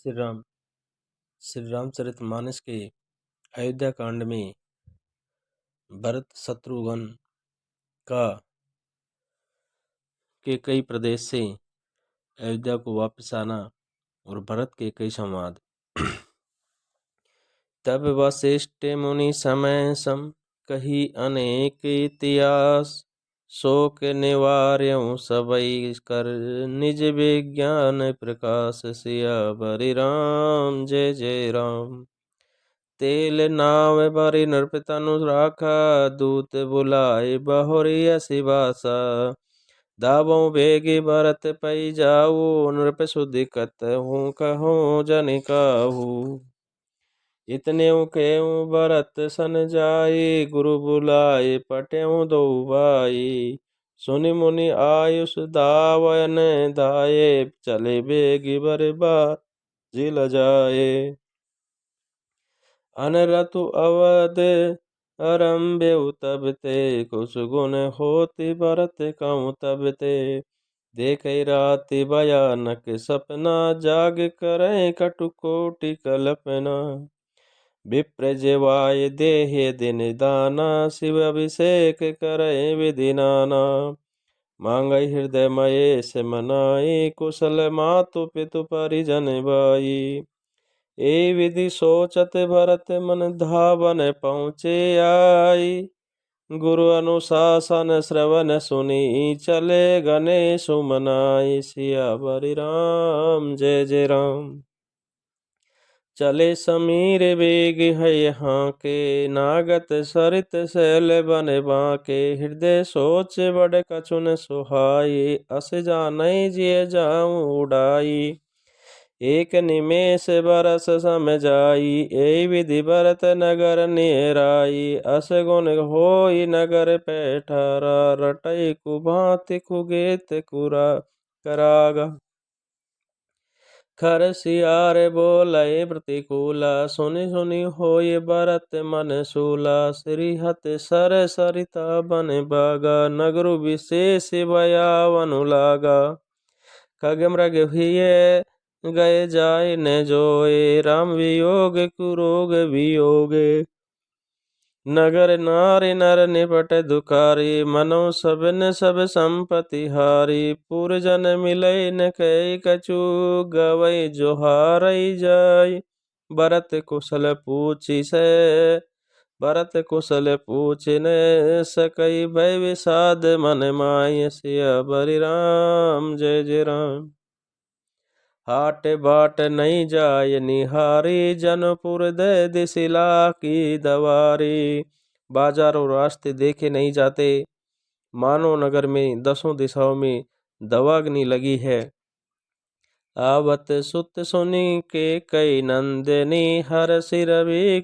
श्री राम श्री रामचरितमानस के अयोध्या कांड में भरत शत्रुघ्न का के कई प्रदेश से अयोध्या को वापस आना और भरत के कई संवाद। तब वशिष्ठ मुनि समय सम कही अनेक इतिहास, शोक निवार्यों सबई कर निज विज्ञान प्रकाश। सियावर राम जय जय राम। तेल नाव बरि नृप तनु राखा, दूत बुलाए बहुरी असी भाषा। दावों बेगी भरत पई जाऊ, नृप सुदिकत हूँ कहूँ जन काहू। इतने केऊ भरत सन जाई, गुरु बुलाए पट्यों दो भाई। सुनि मुनि आयुष दावन धाये, चले बेगी बर बाजी लजाए। अनरतु अवध आरंभ्यउ तब ते, कुछ गुण होति भरत कहूँ तब ते। देखे राति भयानक सपना, जाग करें कटु कोटि कल्पना। विप्र जेवाय देहे दिन दाना, शिव अभिषेक करें विधि नाना। मांगई हृदय महेश मनाई, कुशल मातु पितु परिजन भाई। ए विधि सोचत भरत मन धावन पहुँचे आई। गुरु अनुशासन श्रवण सुनी, चले गणेश मनाई। सियावर राम जय जय राम। चले समीर वेग है यहाँ के, नागत सरित शैल बन बाके। हृदय सोच बड़ कछुन सुहाई, अस जानई जिय जाऊं उड़ाई। एक निमेष बरस सम जाई, ए विधि भरत नगर नेराई। अस गुण होई नगर पैठारा, रटई कुभांति कुगेत कुरा करागा। खर सियार बोलय प्रतिकूला, सुनि सुनि होय भरत मन सूला। श्रीहत सर सरिता बन बागा, नगरु विशेष भयावनु लागा। खग मृग भीय गए जाय न जोए, राम वियोग कुरोग वियोगे। नगर नारी नर निपट दुखारी, मनो सबन सब संपत्ति हारी। पुरजन मिलय न कई कछु, गवै जोहारई जाय। भरत कुशल पूछि से भरत कुशल पूछि न सकई, भय विषाद मन माय। सियावर राम जय जय राम। हाट बाट नहीं जाय निहारी, जनपुर दे दिसिला की दवारी। बाजार और रास्ते देखे नहीं जाते, मानो नगर में दसों दिशाओं में दवाग्नि लगी है। आवत सुत सुनि के कई नंदनी, हर सिर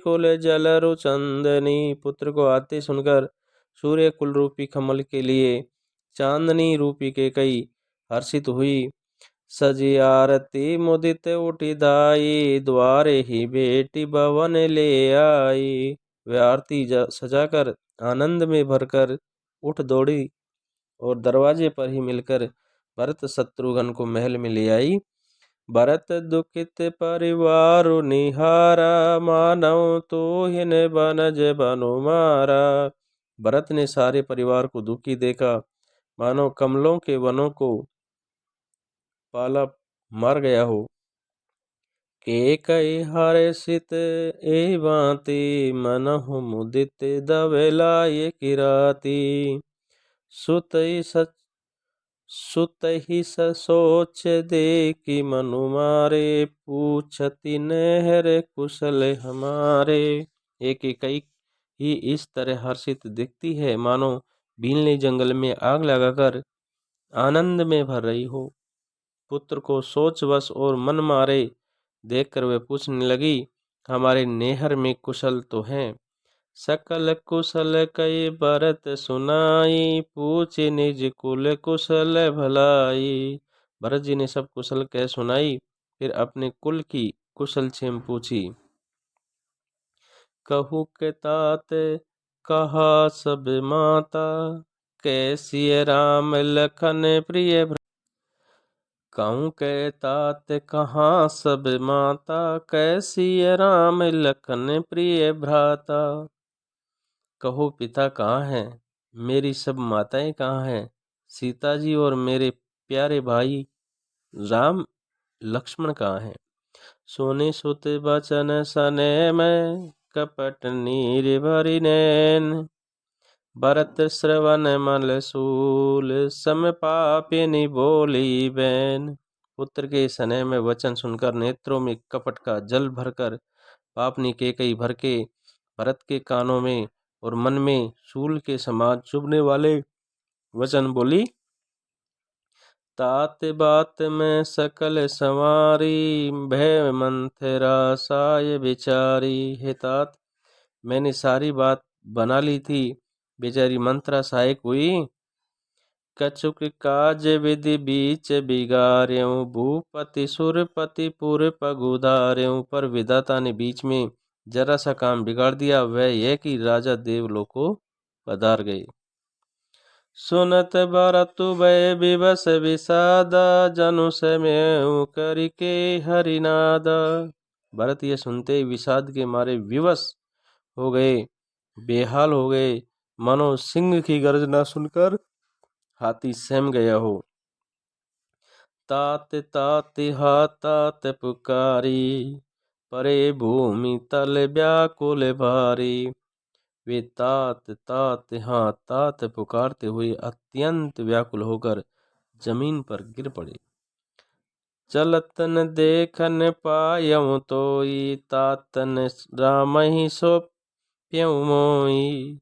कुल जलरु चंदनी। पुत्र को आते सुनकर सूर्य कुल रूपी कमल के लिए चांदनी रूपी के कई हर्षित हुई। सजी आरती मुदित उठी दाई, द्वारे ही बेटी भवन ले आई। वे आरती सजाकर आनंद में भरकर उठ दौड़ी और दरवाजे पर ही मिलकर भरत शत्रुघ्न को महल में ले आई। भरत दुखित परिवार निहारा, मानव तो हिन बनज बनु मारा। भरत ने सारे परिवार को दुखी देखा, मानो कमलों के वनों को पाला मार गया हो। के कई हर्षित ए भांति, मनहु मुदित दबेलाय किराती। सुतहि सोच देखी मनु मारे, पूछति नहर कुशल हमारे। एक कई ही इस तरह हर्षित दिखती है, मानो भीलने जंगल में आग लगाकर आनंद में भर रही हो। पुत्र को सोचवश और मन मारे देखकर वे पूछने लगी, हमारे नेहर में कुशल तो हैं। सकल कुशल कई भरत सुनाई, पूछे निज कुल कुशल भलाई। भरत जी ने सब कुशल कह सुनाई, फिर अपने कुल की कुशल क्षेम पूछी। कहु के तात कहा सब माता, कैसी राम लखन प्रिय। कहूँ के तात कहाँ सब माता, कैसी ये राम लखन प्रिय भ्राता। कहो पिता कहाँ है, मेरी सब माताएं कहाँ हैं, सीता जी और मेरे प्यारे भाई राम लक्ष्मण कहाँ हैं। सोने सुत बचन सने में, कपट नीर भरि नैन। भरत श्रवण मल सूल, सम पापिनी बोली बैन। पुत्र के स्नेह में वचन सुनकर नेत्रों में कपट का जल भरकर पापनी केकई भर के भरत के कानों में और मन में शूल के समान चुभने वाले वचन बोली। तात बात में सकल संवारी, भय मंथरा साय विचारी। हे तात, मैंने सारी बात बना ली थी, बेचारी मंत्रा सहायक हुई। कछुक काज विधि बीच बिगार्यों, भूपति सुरपति पुर पगुधार्यों। पर विधाता ने बीच में जरा सा काम बिगाड़ दिया, वह यह कि राजा देवलोक को पधार गए। सुनत भरत भय विवश विषादा, जनु समय करके हरिनादा। भरत ये सुनते विषाद के मारे विवश हो गए, बेहाल हो गए, मानो सिंह की गर्जना सुनकर हाथी सहम गया हो। तात तात हा तात पुकारी, परे भूमि तल व्याकुल भारी। वे तात तात हाँ तात पुकारते हुए अत्यंत व्याकुल होकर जमीन पर गिर पड़े। चलतन देखन पायऊ तोई, तातन राम ही सो प्यऊ मोई।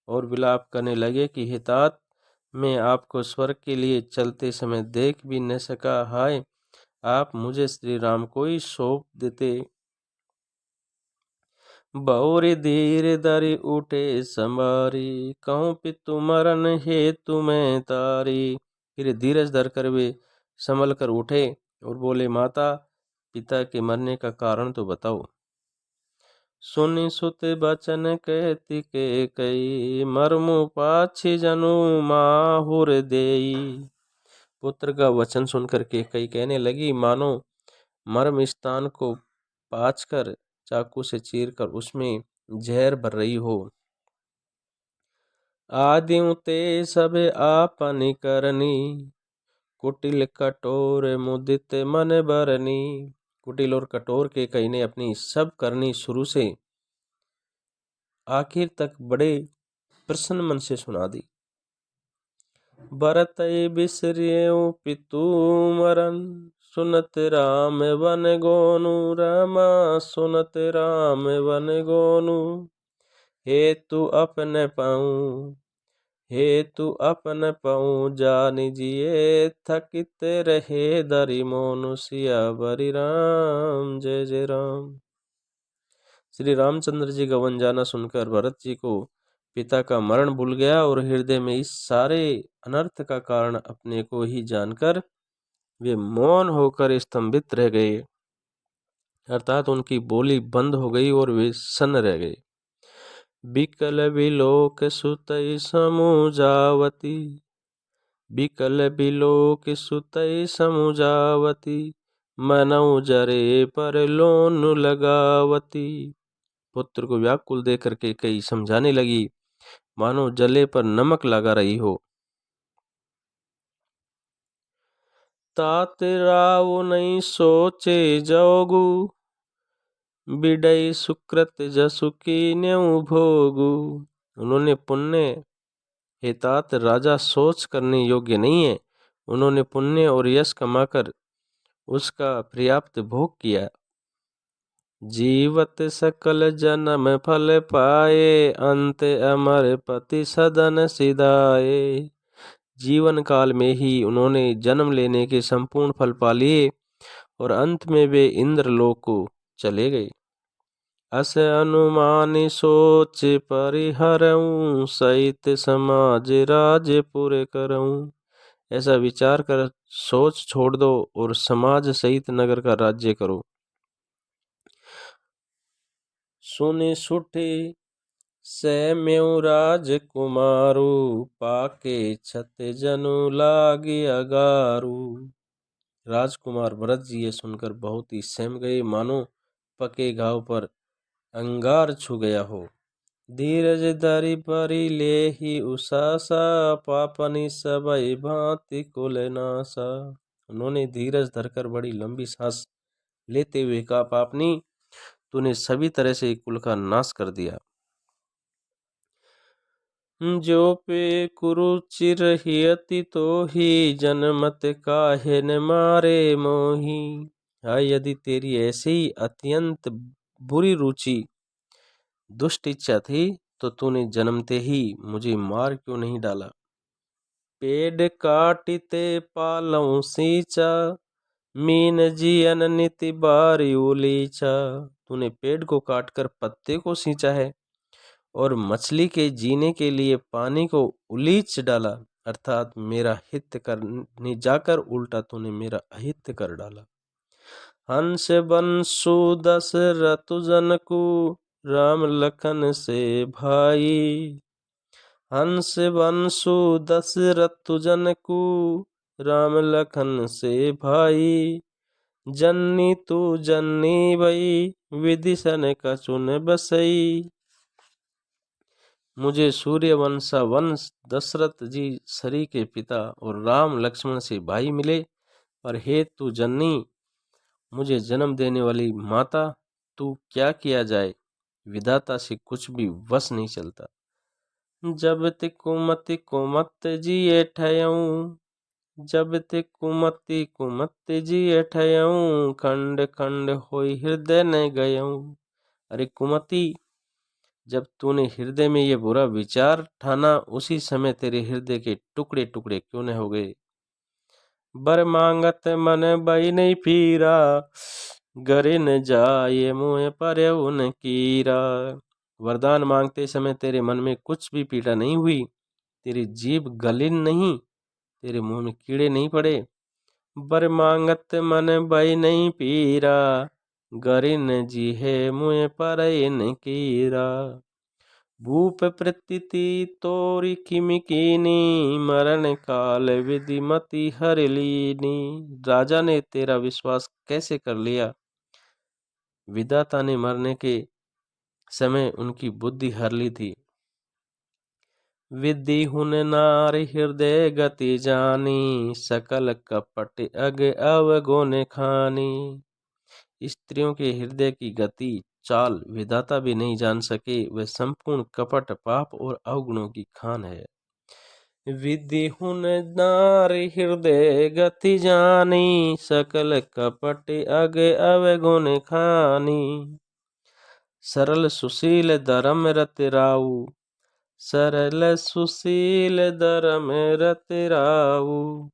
और विलाप करने लगे कि हे तात, मैं आपको स्वर्ग के लिए चलते समय देख भी न सका, हाय आप मुझे श्री राम को ही सौंप देते। बहुरी धीर धरि उठे संबारी, कहूँ पितु मरण हेतु मैं तारी। फिर धीरज धर कर वे संभल कर उठे और बोले, माता पिता के मरने का कारण तो बताओ। सुनि सुत बचन कहती के कई, मर्मु पाछि जनु माहुर देई। पुत्र का वचन सुनकर के कई कहने लगी, मानो मर्म स्थान को पाछ कर चाकू से चीर कर उसमें जहर भर रही हो। आदिउ ते सब आपनि करनी, कुटिल कठोर मुदित मन बरनी। कुटिल और कठोर के कई ने अपनी सब करनी शुरू से आखिर तक बड़े प्रसन्न मन से सुना दी। भरत बिसरियउ पितु मरन, सुनत राम वन गोनु। रामा सुनत राम वन गोनु, हेतु अपन पाऊँ, हेतु अपन पाऊँ जानि जिए। थकित रहे दरि मोनु, सियावरि राम जय जय राम। श्री रामचंद्र जी का वन जाना सुनकर भरत जी को पिता का मरण भूल गया और हृदय में इस सारे अनर्थ का कारण अपने को ही जानकर वे मौन होकर स्तंभित रह गए, अर्थात उनकी बोली बंद हो गई और वे सन्न रह गए। बिकल बिलोक सुतई समुजावती, बिकल बिलोक सुतई समुजावती। मनऊ जरे पर लोन लगावती। पुत्र को व्याकुल देख करके कई समझाने लगी, मानो जले पर नमक लगा रही हो। तात राव नहीं सोचे जोगु, बिडई सुकृत जसु कीन्यउ भोगु। उन्होंने पुण्य, हे तात राजा सोच करने योग्य नहीं है, उन्होंने पुण्य और यश कमाकर उसका पर्याप्त भोग किया। जीवत सकल जन्म फल पाए, अंत अमर पति सदन सिधाए। जीवन काल में ही उन्होंने जन्म लेने के संपूर्ण फल पा लिए और अंत में वे इंद्रलोक को चले गए। अस अनुमानी सोच परिहरऊं, सहित समाज राजपुर करऊं। ऐसा विचार कर सोच छोड़ दो और समाज सहित नगर का राज्य करो। सुनि सुठी सैम्यु राजकुमारु, पाके छत जनु लागी अगारु। राजकुमार भरत जी ये सुनकर बहुत ही सहम गए, मानो पके घाव पर अंगार छू गया हो। धीरज धरि परि लेहि उषासा, पापनि सबई भांति कुल नासा। उन्होंने धीरज धरकर बड़ी लंबी सांस लेते हुए कहा, पापनी तूने सभी तरह से कुल का नाश कर दिया। जो पे कुरुचिर हियति तो ही, जनमत काहे न मारे मोही। हाँ, यदि तेरी ऐसी ही अत्यंत बुरी रुचि दुष्ट इच्छा थी तो तूने जन्मते ही मुझे मार क्यों नहीं डाला। पेड़ काटिते पालऊ सींचा, मीन जियन निति बारी उलीचा। तूने पेड़ को काटकर पत्ते को सींचा है और मछली के जीने के लिए पानी को उलीच डाला, अर्थात मेरा हित करने जाकर उल्टा तूने मेरा अहित कर डाला। हंस बंसु दशरथ जनकु, राम लखन से भाई। हंस बंसु दशरथ जनकु, राम लखन से भाई। जन्नी तू जन्नी भई, विदिशन कछुन बसई। मुझे सूर्यवंशा वंश दशरथ जी सरी के पिता और राम लक्ष्मण से भाई मिले, पर हे तू जननी, मुझे जन्म देने वाली माता, तू क्या किया जाए, विधाता से कुछ भी वश नहीं चलता। जब ते कुमति कुमत जिए ठयऊं, जब ते कुमति कुमत जिए ठयऊं, खंड खंड होई हृदय न गयऊं। अरे कुमति, जब तूने हृदय में ये बुरा विचार ठाना, उसी समय तेरे हृदय के टुकड़े टुकड़े क्यों न हो गए। बर मांगत मन बई नहीं पीरा, गरे न जाए मुँह पर उन कीरा। वरदान मांगते समय तेरे मन में कुछ भी पीड़ा नहीं हुई, तेरी जीभ गलिन नहीं, तेरे मुंह में कीड़े नहीं पड़े। बर मांगत मन बई नहीं पीरा, गरिन जी है मुँह पर इन कीरा। भूप प्रतीति तोरी किमि कीनी, मरण काल विधि मति हर लीनी। राजा ने तेरा विश्वास कैसे कर लिया, विधाता ने मरने के समय उनकी बुद्धि हर ली थी। विधि हुन नार हृदय गति जानी, सकल कपट अग अवगुण खानी। स्त्रियों के हृदय की गति चाल विधाता भी नहीं जान सके, वह संपूर्ण कपट पाप और अवगुणों की खान है। विधि हुन नार हृदय गति जानी, सकल कपट अग अवगुण खानी। सरल सुशील धर्म रति राऊ, सरल सुशील धर्म रति राऊ।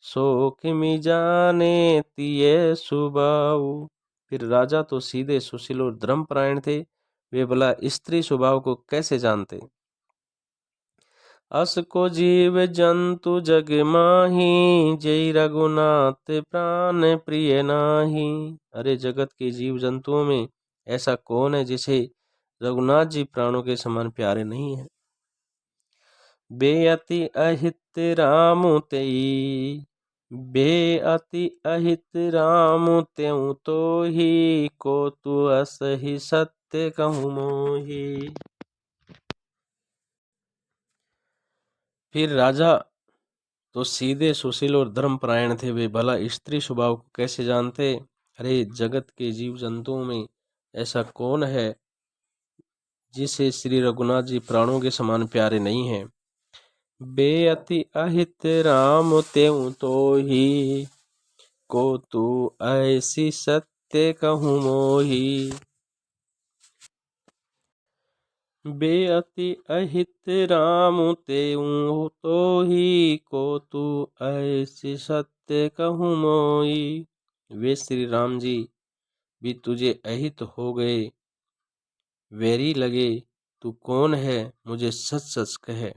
शोक मि जाने तिये सुबाऊ। फिर राजा तो सीधे सुशील और धर्मपरायण थे, वे भला स्त्री स्वभाव को कैसे जानते। अस को जीव जंतु जग माही, जय रघुनाथ प्राण प्रिय नाही। अरे जगत के जीव जंतुओं में ऐसा कौन है जिसे रघुनाथ जी प्राणों के समान प्यारे नहीं है। बेअति अहित राम तेई, बेअति अहित राम त्यों तो ही, को तू असहि सत्य कहूँ मोही। फिर राजा तो सीधे सुशील और धर्मपरायण थे, वे भला स्त्री स्वभाव को कैसे जानते। अरे जगत के जीव जंतुओं में ऐसा कौन है जिसे श्री रघुनाथ जी प्राणों के समान प्यारे नहीं हैं। बेअति अहित राम त्यों तो ही, को तू ऐसी सत्य कहूँ मोही। बेअति अहित राम त्यों तो ही, को तू ऐसी सत्य कहूँ मोही। वे श्री राम जी भी तुझे अहित हो गए, वैरी लगे, तू कौन है, मुझे सच सच कहे।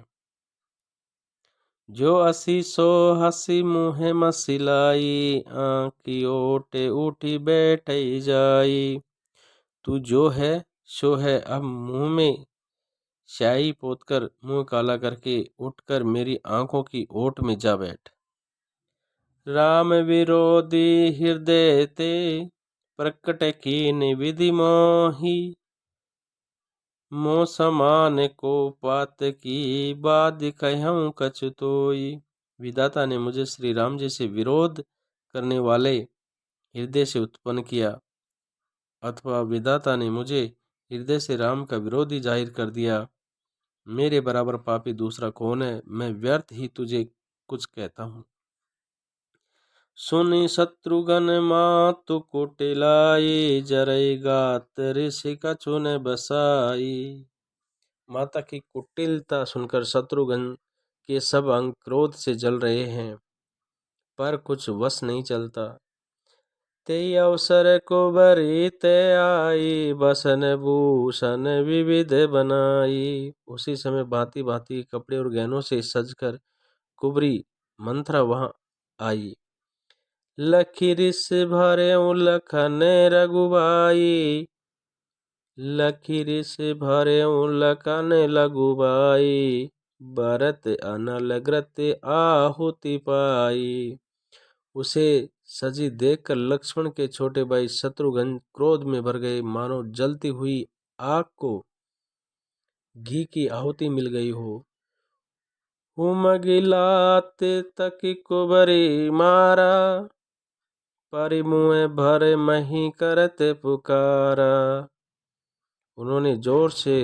जो असी सो हसी मुँह मसिलाई, आँखी ओटे उठी बैठ जाई। तू जो है सो है, अब मुँह में स्याही पोतकर मुँह काला करके उठकर मेरी आंखों की ओट में जा बैठ। राम विरोधी हृदय ते प्रकट कीन विधि मोही। मोह समान को पात की बात कहूँ कछु तोई। विधाता ने मुझे श्री राम जी से विरोध करने वाले हृदय से उत्पन्न किया, अथवा विधाता ने मुझे हृदय से राम का विरोधी जाहिर कर दिया। मेरे बराबर पापी दूसरा कौन है? मैं व्यर्थ ही तुझे कुछ कहता हूँ। सुनी शत्रुघ्न मातु कुटिलाई, जरई गात ऋषि कछु न बसाई। माता की कुटिलता सुनकर शत्रुघ्न के सब अंग क्रोध से जल रहे हैं, पर कुछ वश नहीं चलता। ते अवसर को बरी ते आई, बसन भूषण विविध बनाई। उसी समय भांति भांति कपड़े और गहनों से सजकर कुबरी मंथरा वहां आई। लखी रिस भरे लखन रघुबाई, लखी रिस भरे लखन लघुबाई। भरत अनल ग्रत आहुति पाई। उसे सजी देखकर लक्ष्मण के छोटे भाई शत्रुघ्न क्रोध में भर गए, मानो जलती हुई आग को घी की आहुति मिल गई हो। उमगिलात तक कुबरी मारा, परिमुए भरे मही करत पुकारा। उन्होंने जोर से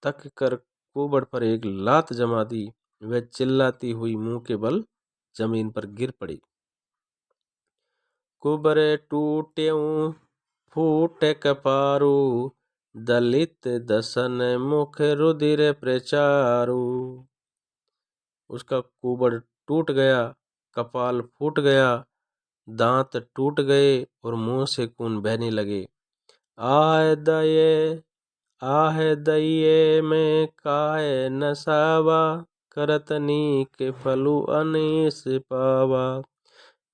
तक कर कुबड़ पर एक लात जमा दी। वह चिल्लाती हुई मुंह के बल जमीन पर गिर पड़ी। कुबरे टूट्यों फूट कपारू, दलित दसन मुख रुधिर प्रचारू। उसका कुबड़ टूट गया, कपाल फूट गया, दांत टूट गए और मुंह से खून बहने लगे। आह दये आह दये में काहे नसावा, करतनी के फलु अनीस पावा।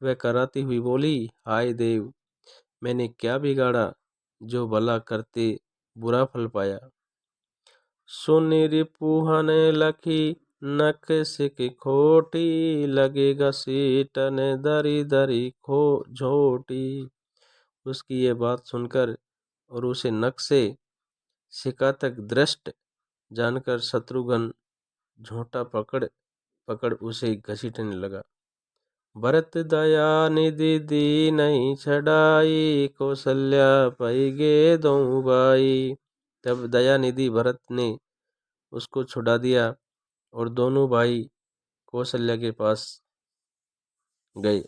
वह कराती हुई बोली, हाय देव, मैंने क्या बिगाड़ा जो भला करते बुरा फल पाया। सुनि रिपुहन लखी नख सिक खोटी, लगेगा सीटन दरी दरी खो झोटी। उसकी ये बात सुनकर और उसे नख से सिका तक दृष्ट जानकर शत्रुघ्न झोंटा पकड़ पकड़ उसे घसीटने लगा। भरत दया निधि दी नहीं छड़ाई, कौशल्या पई गे दो भाई। तब दया निधि भरत ने उसको छुड़ा दिया और दोनों भाई कौशल्या के पास गए।